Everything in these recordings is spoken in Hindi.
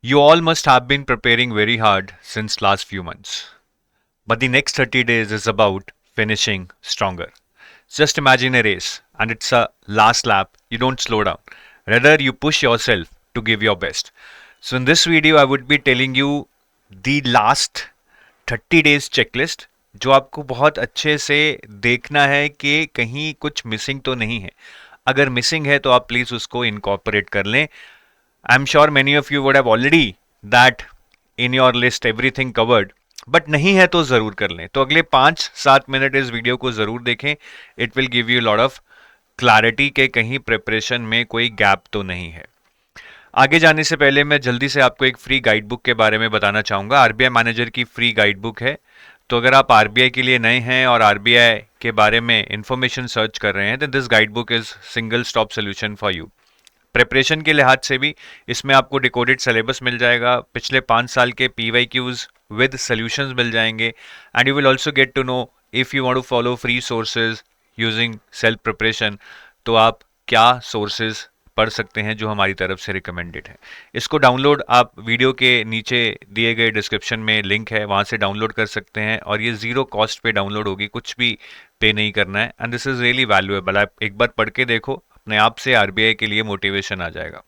You all must have been preparing very hard since last few months. But the next 30 days is about finishing stronger. Just imagine a race and it's a last lap. You don't slow down. Rather, you push yourself to give your best. So, in this video, I would be telling you the last 30 days checklist जो आपको बहुत अच्छे से देखना है कि कहीं कुछ मिसिंग तो नहीं है. अगर मिसिंग है तो आप प्लीज उसको इनकॉर्पोरेट कर लें. I am sure many of you would have already that in your list everything covered, but नहीं है तो जरूर कर लें. तो अगले 5-7 मिनट इस वीडियो को जरूर देखें. It will give you lot of clarity के कहीं प्रिपरेशन में कोई गैप तो नहीं है. आगे जाने से पहले मैं जल्दी से आपको एक फ्री गाइड बुक के बारे में बताना चाहूँगा. आरबीआई मैनेजर की फ्री गाइड बुक है. तो अगर आप आरबीआई के लिए नए हैं और आरबीआई के बारे में इंफॉर्मेशन सर्च कर रहे हैं तो this guide book is single stop solution for you. Preparation के लिहाज से भी इसमें आपको डिकोडेड सिलेबस मिल जाएगा. पिछले 5 साल के पीवाईक्यूज विद सॉल्यूशंस मिल जाएंगे. And you will also get to know if you want to follow free sources using self preparation तो आप क्या सोर्सेज पढ़ सकते हैं जो हमारी तरफ से रिकमेंडेड है. इसको डाउनलोड आप वीडियो के नीचे दिए गए डिस्क्रिप्शन में लिंक है, वहाँ से डाउनलोड कर सकते हैं. और ये ज़ीरो कॉस्ट पे डाउनलोड होगी, कुछ भी पे नहीं करना है. And this is really valuable. आप एक बार पढ़ के देखो, अपने आप से आरबीआई के लिए मोटिवेशन आ जाएगा.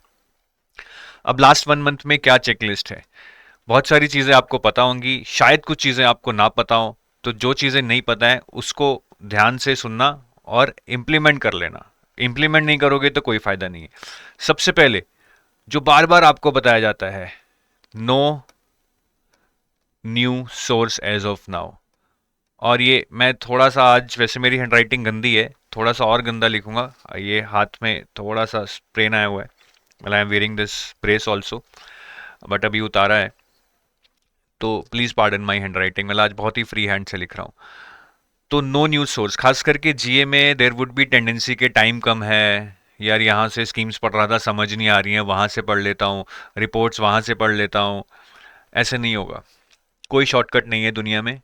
अब लास्ट 1 मंथ में क्या चेकलिस्ट है. बहुत सारी चीज़ें आपको पता होंगी, शायद कुछ चीज़ें आपको ना पता हो. तो जो चीज़ें नहीं पता है उसको ध्यान से सुनना और इम्प्लीमेंट कर लेना. इम्प्लीमेंट नहीं करोगे तो कोई फायदा नहीं है. सबसे पहले जो बार बार आपको बताया जाता है, no new source as of now. और ये मैं थोड़ा सा, आज वैसे मेरी हैंडराइटिंग गंदी है, थोड़ा सा और गंदा लिखूंगा. ये हाथ में थोड़ा सा स्प्रेन आया हुआ है. well, I am wearing this brace also, but अभी उतारा है तो please pardon my hand writing. मैं आज बहुत ही फ्री हैंड से लिख रहा हूँ. तो नो न्यूज़ सोर्स, खास करके जीए में देर वुड बी टेंडेंसी के टाइम कम है, यार यहाँ से स्कीम्स पढ़ रहा था समझ नहीं आ रही हैं, वहाँ से पढ़ लेता हूँ, रिपोर्ट्स वहाँ से पढ़ लेता हूँ. ऐसे नहीं होगा. कोई शॉर्टकट नहीं है दुनिया में,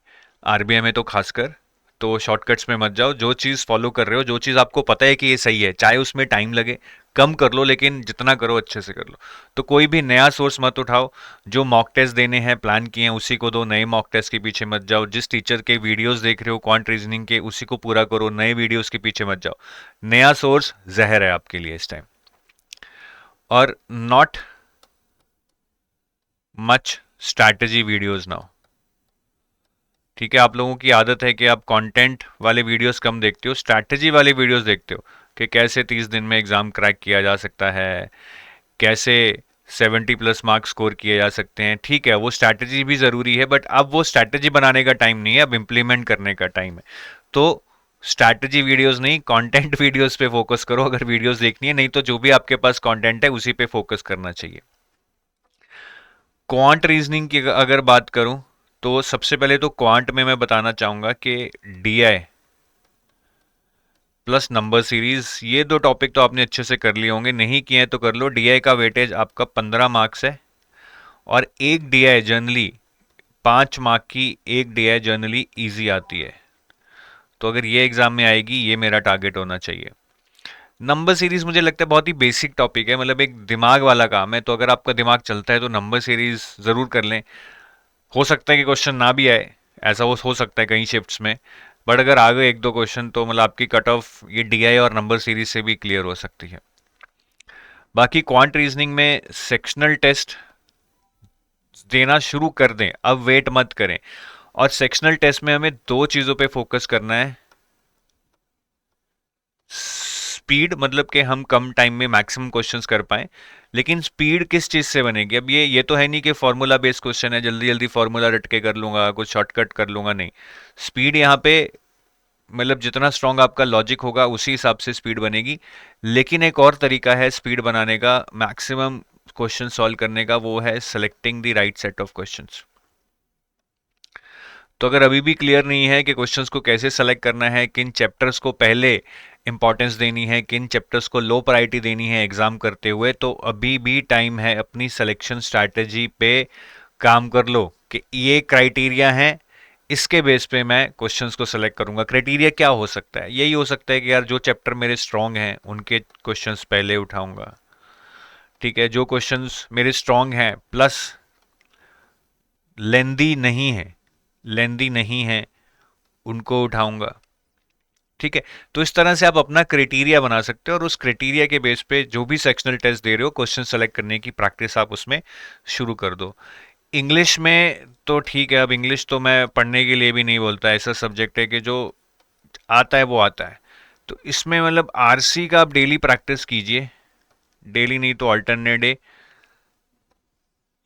आरबीआई में तो खासकर. तो शॉर्टकट्स में मत जाओ. जो चीज़ फॉलो कर रहे हो, जो चीज़ आपको पता है कि ये सही है, चाहे उसमें टाइम लगे, कम कर लो, लेकिन जितना करो अच्छे से कर लो. तो कोई भी नया सोर्स मत उठाओ. जो मॉक टेस्ट देने हैं, प्लान किए हैं, उसी को दो. नए मॉक टेस्ट के पीछे मत जाओ. जिस टीचर के वीडियोस देख रहे हो क्वांट रीजनिंग के, उसी को पूरा करो. नए वीडियोस के पीछे मत जाओ. नया सोर्स जहर है आपके लिए इस टाइम. और not much strategy videos now. ठीक है, आप लोगों की आदत है कि आप कंटेंट वाले वीडियोस कम देखते हो, स्ट्रैटेजी वाले वीडियोस देखते हो कि कैसे 30 दिन में एग्ज़ाम क्रैक किया जा सकता है, कैसे 70+ मार्क्स स्कोर किए जा सकते हैं. ठीक है, वो स्ट्रैटेजी भी ज़रूरी है, बट अब वो स्ट्रैटेजी बनाने का टाइम नहीं है, अब इम्प्लीमेंट करने का टाइम है. तो स्ट्रैटेजी वीडियोस नहीं, कंटेंट वीडियोस पे फोकस करो अगर वीडियोस देखनी है. नहीं तो जो भी आपके पास कंटेंट है उसी पे फोकस करना चाहिए. क्वांट रीजनिंग की अगर बात करूं तो सबसे पहले तो क्वांट में मैं बताना चाहूंगा कि डीआई प्लस नंबर सीरीज, ये दो टॉपिक तो आपने अच्छे से कर लिए होंगे. नहीं किए हैं तो कर लो. डीआई का वेटेज आपका 15 मार्क्स है. और एक डीआई जनरली 5 मार्क की, एक डीआई जनरली इजी आती है. तो अगर ये एग्जाम में आएगी, ये मेरा टारगेट होना चाहिए. नंबर सीरीज मुझे लगता है बहुत ही बेसिक टॉपिक है, मतलब एक दिमाग वाला काम है. तो अगर आपका दिमाग चलता है तो नंबर सीरीज जरूर कर लें. हो सकता है कि क्वेश्चन ना भी आए, ऐसा वो हो सकता है कई शिफ्ट्स में. बट अगर आ गए 1-2 क्वेश्चन तो मतलब आपकी कट ऑफ ये डीआई और नंबर सीरीज से भी क्लियर हो सकती है. बाकी क्वांट रीजनिंग में सेक्शनल टेस्ट देना शुरू कर दें, अब वेट मत करें. और सेक्शनल टेस्ट में हमें दो चीज़ों पे फोकस करना है. स्पीड, मतलब कि हम कम टाइम में मैक्सिमम क्वेश्चंस कर पाए. लेकिन स्पीड किस चीज़ से बनेगी. अब ये तो है नहीं कि फॉर्मूला बेस्ड क्वेश्चन है, जल्दी जल्दी फॉर्मूला रट के कर लूंगा, कुछ शॉर्टकट कर लूंगा. नहीं, स्पीड यहाँ पे मतलब जितना स्ट्रांग आपका लॉजिक होगा उसी हिसाब से स्पीड बनेगी. लेकिन एक और तरीका है स्पीड बनाने का, मैक्सिमम क्वेश्चन सॉल्व करने का, वो है selecting the right set of questions. तो अगर अभी भी क्लियर नहीं है कि क्वेश्चंस को कैसे सेलेक्ट करना है, किन चैप्टर्स को पहले इंपॉर्टेंस देनी है, किन चैप्टर्स को लो प्रायोरिटी देनी है एग्जाम करते हुए, तो अभी भी टाइम है. अपनी सिलेक्शन स्ट्रैटेजी पे काम कर लो कि ये क्राइटेरिया है, इसके बेस पे मैं क्वेश्चंस को सेलेक्ट करूंगा. क्राइटेरिया क्या हो सकता है. यही हो सकता है कि यार जो चैप्टर मेरे स्ट्रॉन्ग हैं उनके क्वेश्चंस पहले उठाऊंगा. ठीक है, जो क्वेश्चंस मेरे स्ट्रांग हैं प्लस लेंदी नहीं है, लेंदी नहीं है, उनको उठाऊंगा। ठीक है, तो इस तरह से आप अपना क्राइटेरिया बना सकते हो और उस क्राइटेरिया के बेस पे जो भी सेक्शनल टेस्ट दे रहे हो क्वेश्चन सेलेक्ट करने की प्रैक्टिस आप उसमें शुरू कर दो। इंग्लिश में तो ठीक है, अब इंग्लिश तो मैं पढ़ने के लिए भी नहीं बोलता, ऐसा सब्जेक्ट है कि जो आता है वो आता है। तो इसमें मतलब आरसी का आप डेली प्रैक्टिस कीजिए, डेली नहीं तो अल्टरनेट डे।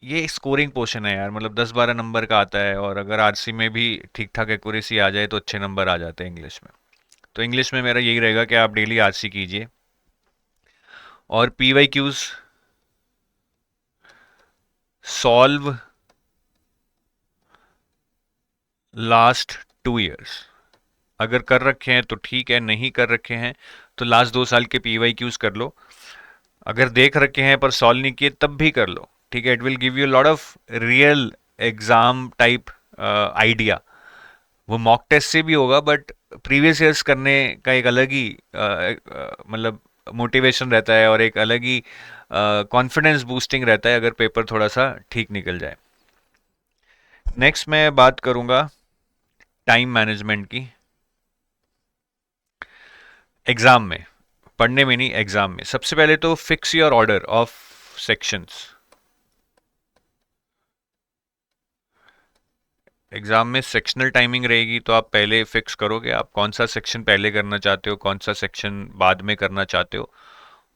ये स्कोरिंग पोर्शन है यार, मतलब 10-12 नंबर का आता है, और अगर आरसी में भी ठीक ठाक एक्यूरेसी आ जाए तो अच्छे नंबर आ जाते हैं इंग्लिश में। तो इंग्लिश में मेरा यही रहेगा कि आप डेली आरसी कीजिए, और PY Qs solve last 2 years. अगर कर रखे हैं तो ठीक है, नहीं कर रखे हैं तो लास्ट 2 साल के पीवाई क्यूज कर लो। अगर देख रखे हैं पर सॉल्व नहीं किए तब भी कर लो, ठीक है। It will give you lot of real exam type idea. वो मॉक टेस्ट से भी होगा, बट प्रीवियस ईयर्स करने का एक अलग ही मतलब मोटिवेशन रहता है, और एक अलग ही कॉन्फिडेंस बूस्टिंग रहता है अगर पेपर थोड़ा सा ठीक निकल जाए। नेक्स्ट मैं बात करूंगा टाइम मैनेजमेंट की। एग्जाम में, पढ़ने में नहीं, एग्जाम में सबसे पहले तो fix your order of sections. Exam में सेक्शनल टाइमिंग रहेगी, तो आप पहले फिक्स करो कि आप कौन सा सेक्शन पहले करना चाहते हो, कौन सा सेक्शन बाद में करना चाहते हो।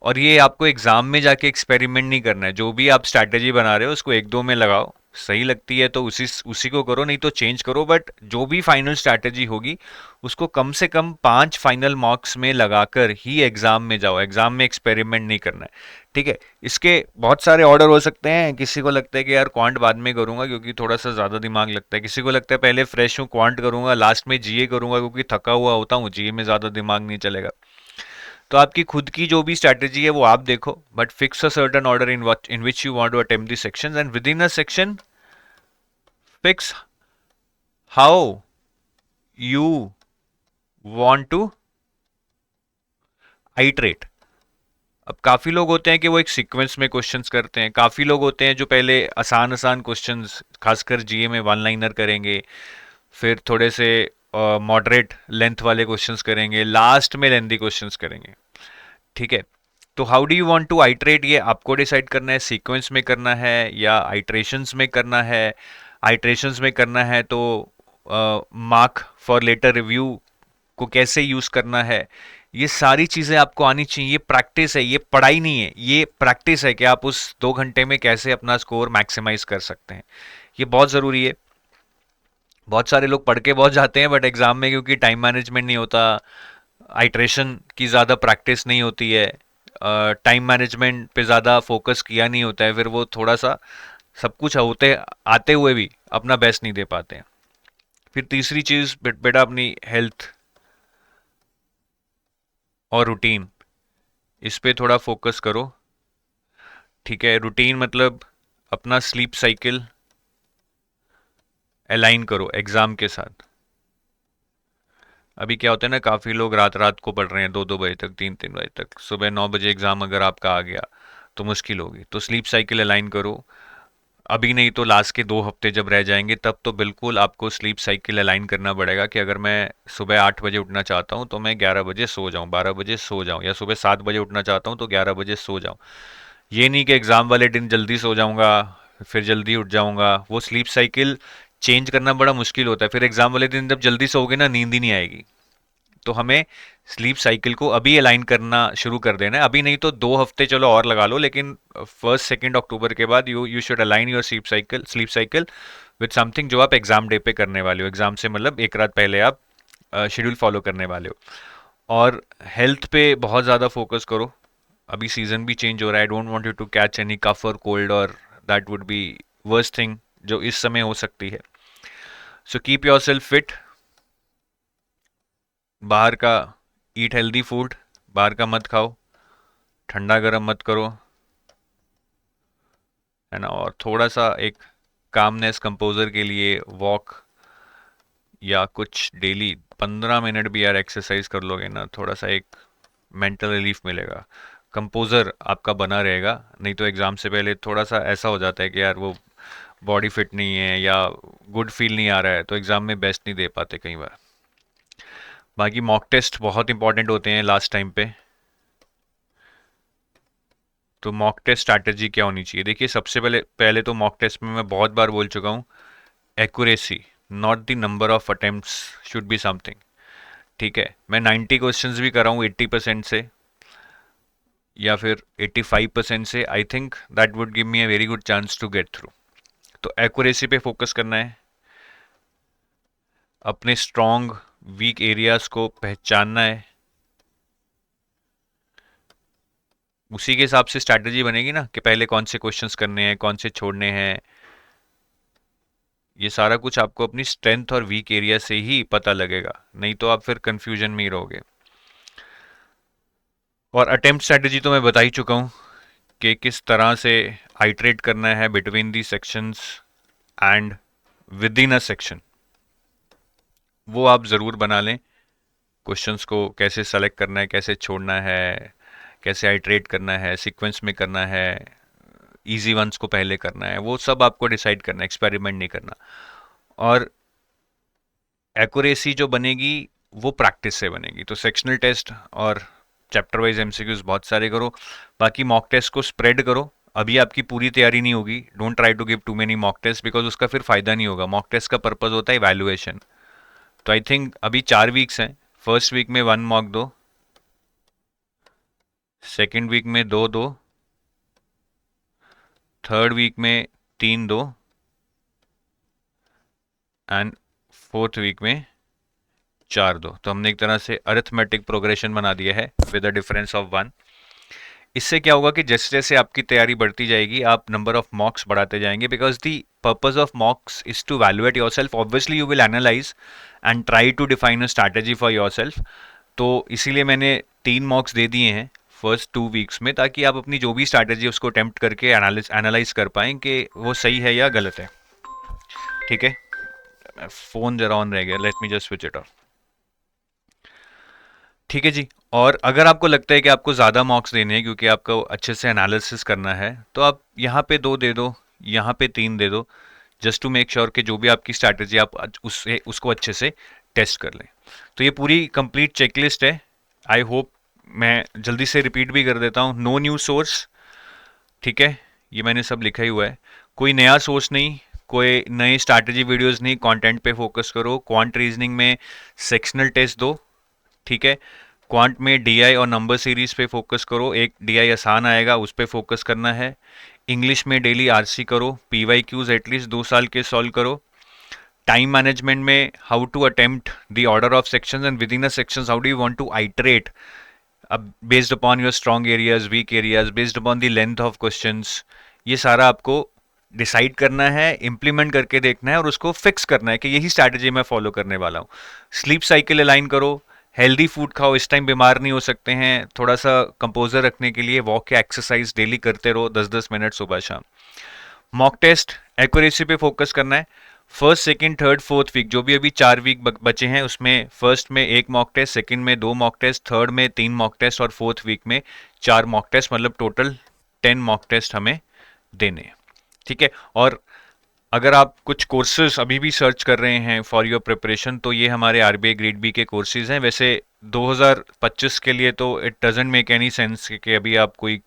और ये आपको एग्जाम में जाके एक्सपेरिमेंट नहीं करना है, जो भी आप स्ट्रैटेजी बना रहे हो उसको 1-2 में लगाओ, सही लगती है तो उसी उसी को करो, नहीं तो चेंज करो, बट जो भी फाइनल स्ट्रैटेजी होगी उसको कम से कम 5 फाइनल मार्क्स में लगाकर ही एग्जाम में जाओ, एग्जाम में एक्सपेरिमेंट नहीं करना है। ठीक है, इसके बहुत सारे ऑर्डर हो सकते हैं। किसी को लगता है कि यार क्वांट बाद में करूंगा क्योंकि थोड़ा सा ज़्यादा दिमाग लगता है, किसी को लगता है पहले फ्रेश हूँ क्वांट करूंगा, लास्ट में जीए करूंगा क्योंकि थका हुआ होता हूँ, जीए में ज़्यादा दिमाग नहीं चलेगा। तो आपकी खुद की जो भी स्ट्रैटेजी है वो आप देखो, but fix a certain order in which you want to attempt the sections, and within a section fix how you want to iterate. अब काफी लोग होते हैं कि वो एक सीक्वेंस में क्वेश्चंस करते हैं, काफी लोग होते हैं जो पहले आसान आसान क्वेश्चंस खासकर जीए में वन लाइनर करेंगे, फिर थोड़े से मॉडरेट लेंथ वाले क्वेश्चंस करेंगे, लास्ट में लेंथी क्वेश्चंस करेंगे। ठीक है, तो how do you want to iterate, ये आपको डिसाइड करना है, सीक्वेंस में करना है या आइटरेशंस में करना है। आइटरेशंस में करना है तो मार्क फॉर लेटर रिव्यू को कैसे यूज करना है, ये सारी चीजें आपको आनी चाहिए। ये प्रैक्टिस है, ये पढ़ाई नहीं है, ये प्रैक्टिस है कि आप उस 2 घंटे में कैसे अपना स्कोर मैक्सिमाइज कर सकते हैं। ये बहुत जरूरी है। बहुत सारे लोग पढ़ के बहुत जाते हैं, बट एग्जाम में क्योंकि टाइम मैनेजमेंट नहीं होता, आइट्रेशन की ज़्यादा प्रैक्टिस नहीं होती है, टाइम मैनेजमेंट पे ज़्यादा फोकस किया नहीं होता है, फिर वो थोड़ा सा सब कुछ होते आते हुए भी अपना बेस्ट नहीं दे पाते हैं। फिर तीसरी चीज़ बेटा अपनी हेल्थ और रूटीन, इस पे थोड़ा फोकस करो। ठीक है, रूटीन मतलब अपना स्लीप साइकिल अलाइन करो एग्ज़ाम के साथ। अभी क्या होता है ना, काफ़ी लोग रात रात को पढ़ रहे हैं, 2-2 बजे तक, 3-3 बजे तक, सुबह 9 बजे एग्ज़ाम अगर आपका आ गया तो मुश्किल होगी। तो स्लीप साइकिल अलाइन करो। अभी नहीं तो लास्ट के 2 हफ्ते जब रह जाएंगे तब तो बिल्कुल आपको स्लीप साइकिल अलाइन करना पड़ेगा कि अगर मैं सुबह 8 बजे उठना चाहता हूँ तो मैं 11 बजे सो जाऊँ, 12 बजे सो जाऊँ, या सुबह 7 बजे उठना चाहता हूँ तो 11 बजे सो जाऊँ। ये नहीं कि एग्ज़ाम वाले दिन जल्दी सो जाऊँगा फिर जल्दी उठ जाऊँगा, वो स्लीप साइकिल चेंज करना बड़ा मुश्किल होता है। फिर एग्ज़ाम वाले दिन जब जल्दी सोओगे ना, नींद ही नहीं आएगी। तो हमें स्लीप साइकिल को अभी अलाइन करना शुरू कर देना है, अभी नहीं तो 2 हफ्ते चलो और लगा लो, लेकिन 1-2 अक्टूबर के बाद you should align your sleep cycle with something जो आप एग्जाम डे पे करने वाले हो। एग्जाम से मतलब एक रात पहले आप शेड्यूल फॉलो करने वाले हो। और हेल्थ पे बहुत ज़्यादा फोकस करो। अभी सीजन भी चेंज हो रहा है, don't want you to catch any cough और कोल्ड, और that would be worst thing जो इस समय हो सकती है। So keep yourself fit. बाहर का ईट हेल्दी फूड, बाहर का मत खाओ, ठंडा गर्म मत करो, है ना। और थोड़ा सा एक कामनेस कंपोजर के लिए वॉक या कुछ डेली 15 मिनट भी यार एक्सरसाइज कर लोगे ना, थोड़ा सा एक मेंटल रिलीफ मिलेगा। कंपोजर आपका बना रहेगा। नहीं तो एग्ज़ाम से पहले थोड़ा सा ऐसा हो जाता है कि यार वो बॉडी फिट नहीं है या गुड फील नहीं आ रहा है, तो एग्ज़ाम में बेस्ट नहीं दे पाते कई बार। बाकी मॉक टेस्ट बहुत इंपॉर्टेंट होते हैं लास्ट टाइम पे। तो मॉक टेस्ट स्ट्रैटेजी क्या होनी चाहिए? देखिए, सबसे पहले पहले तो मॉक टेस्ट में मैं बहुत बार बोल चुका हूँ, accuracy not the number of attempts should be something. ठीक है, मैं 90 क्वेश्चंस भी कर रहा हूँ 80% से या फिर 85% से, I think that would give me a very good chance to get through. तो एक्यूरेसी पे फोकस करना है, अपने स्ट्रॉन्ग वीक एरियाज को पहचानना है, उसी के हिसाब से स्ट्रैटेजी बनेगी ना कि पहले कौन से क्वेश्चंस करने हैं, कौन से छोड़ने हैं। ये सारा कुछ आपको अपनी स्ट्रेंथ और वीक एरिया से ही पता लगेगा, नहीं तो आप फिर कंफ्यूजन में ही रहोगे। और अटेम्प्ट स्ट्रैटेजी तो मैं बता ही चुका हूँ कि किस तरह से आइटरेट करना है between the sections and within a section, वो आप ज़रूर बना लें। क्वेश्चंस को कैसे सेलेक्ट करना है, कैसे छोड़ना है, कैसे आइटरेट करना है, सीक्वेंस में करना है, इजी वंस को पहले करना है, वो सब आपको डिसाइड करना है, एक्सपेरिमेंट नहीं करना। और एक्यूरेसी जो बनेगी वो प्रैक्टिस से बनेगी। तो सेक्शनल टेस्ट और चैप्टर वाइज एमसीक्यूज बहुत सारे करो, बाकी मॉक टेस्ट को स्प्रेड करो। अभी आपकी पूरी तैयारी नहीं होगी, don't try to give too many mock test because उसका फिर फायदा नहीं होगा। मॉक टेस्ट का पर्पज होता है इवैल्यूएशन। तो आई थिंक अभी 4 वीक्स हैं, फर्स्ट वीक में 1 मॉक दो, सेकेंड वीक में 2 दो, थर्ड वीक में 3 दो एंड फोर्थ वीक में 4 दो। तो हमने एक तरह से अरिथमेटिक प्रोग्रेशन बना दिया है विद अ डिफरेंस ऑफ 1। इससे क्या होगा कि जैसे जैसे आपकी तैयारी बढ़ती जाएगी आप नंबर ऑफ मॉक्स बढ़ाते जाएंगे, because the purpose of mocks is to evaluate yourself. Obviously you will analyse and try to define a strategy for yourself. तो इसीलिए मैंने 3 मॉक्स दे दिए हैं फर्स्ट 2 वीक्स में, ताकि आप अपनी जो भी स्ट्रैटेजी उसको अटेम्प्ट करके एनालाइज कर पाएँ कि वो सही है या गलत है। ठीक है, फ़ोन जरा ऑन रह गया, let me just switch it of. ठीक है जी। और अगर आपको लगता है कि आपको ज़्यादा मार्क्स देने हैं क्योंकि आपको अच्छे से एनालिसिस करना है, तो आप यहाँ पे 2 दे दो, यहाँ पे 3 दे दो, जस्ट टू मेक श्योर कि जो भी आपकी स्ट्रैटेजी आप उससे उसको अच्छे से टेस्ट कर लें। तो ये पूरी कंप्लीट चेकलिस्ट है। आई होप, मैं जल्दी से रिपीट भी कर देता हूँ। नो न्यू सोर्स, ठीक है, ये मैंने सब लिखा ही हुआ है। कोई नया सोर्स नहीं, कोई नई स्ट्रैटेजी वीडियोस नहीं, कंटेंट पे फोकस करो। क्वांट रीजनिंग में सेक्शनल टेस्ट दो, ठीक है। क्वांट में डीआई और नंबर सीरीज पे फोकस करो, एक डीआई आसान आएगा उस पे फोकस करना है। इंग्लिश में डेली आरसी करो, पीवाई क्यूज एटलीस्ट 2 साल के सॉल्व करो। टाइम मैनेजमेंट में how to attempt the order of sections and within a sections how do you want to iterate based upon your strong areas, weak areas, based upon the length of questions. ये सारा आपको डिसाइड करना है, इम्प्लीमेंट करके देखना है और उसको फिक्स करना है कि यही स्ट्रैटेजी मैं फॉलो करने वाला हूँ। स्लीप साइकिल अलाइन करो, हेल्दी फूड खाओ, इस टाइम बीमार नहीं हो सकते हैं। थोड़ा सा कंपोजर रखने के लिए वॉक या एक्सरसाइज डेली करते रहो 10-10 मिनट सुबह शाम। मॉक टेस्ट एक्यूरेसी पे फोकस करना है। First second third fourth week जो भी अभी 4 वीक बचे हैं उसमें फर्स्ट में 1 मॉक टेस्ट, सेकंड में 2 मॉक टेस्ट, थर्ड में 3 मॉक टेस्ट और फोर्थ वीक में 4 मॉक टेस्ट, मतलब टोटल 10 मॉक टेस्ट हमें देने हैं। ठीक है। और अगर आप कुछ कोर्सेज अभी भी सर्च कर रहे हैं फॉर योर प्रिपरेशन, तो ये हमारे आरबीआई ग्रेड बी के कोर्सेज हैं। वैसे 2025 के लिए तो it doesn't make any sense कि अभी आप कोई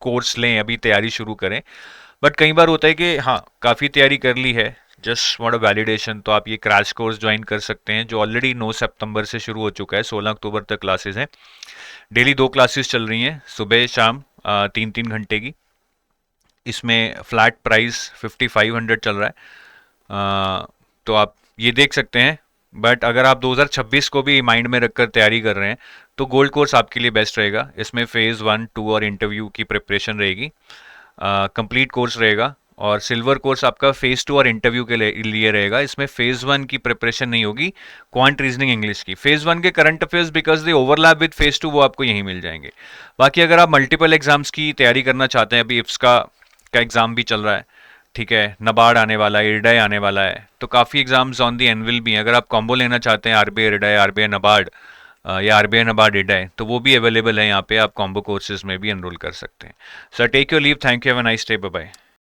कोर्स लें, अभी तैयारी शुरू करें। बट कई बार होता है कि हाँ, काफ़ी तैयारी कर ली है, जस्ट वांट अ वैलिडेशन, तो आप ये क्रैश कोर्स ज्वाइन कर सकते हैं जो ऑलरेडी 9 सितंबर से शुरू हो चुका है। 16 अक्टूबर तक क्लासेस हैं। डेली 2 क्लासेस चल रही हैं, सुबह शाम 3-3 घंटे की। इसमें फ्लैट प्राइस 5500 चल रहा है। तो आप ये देख सकते हैं। बट अगर आप 2026 को भी माइंड में रखकर तैयारी कर रहे हैं तो गोल्ड कोर्स आपके लिए बेस्ट रहेगा। इसमें फेज़ 1, 2 और इंटरव्यू की प्रिपरेशन रहेगी, कंप्लीट कोर्स रहेगा। और सिल्वर कोर्स आपका फेज़ 2 और इंटरव्यू के लिए रहेगा। इसमें फेज़ 1 की प्रिपरेशन नहीं होगी, क्वांट रीजनिंग इंग्लिश की। फेज़ 1 के current affairs because they overlap with phase 2 वो आपको यहीं मिल जाएंगे। बाकी अगर आप मल्टीपल एग्जाम्स की तैयारी करना चाहते हैं, अभी इफ्स का एग्ज़ाम भी चल रहा है, ठीक है, नबार्ड आने वाला है, इरडाई आने वाला है, तो काफ़ी एग्जाम्स ऑन दी एनविल भी हैं। अगर आप कॉम्बो लेना चाहते हैं आरबीआई इरडाई, आरबीआई नबार्ड, या आरबीआई नाबार्ड है, तो वो भी अवेलेबल है यहाँ पे, आप कॉम्बो कोर्सेज में भी एनरोल कर सकते हैं. So take your leave, thank you, have a nice day, bye bye.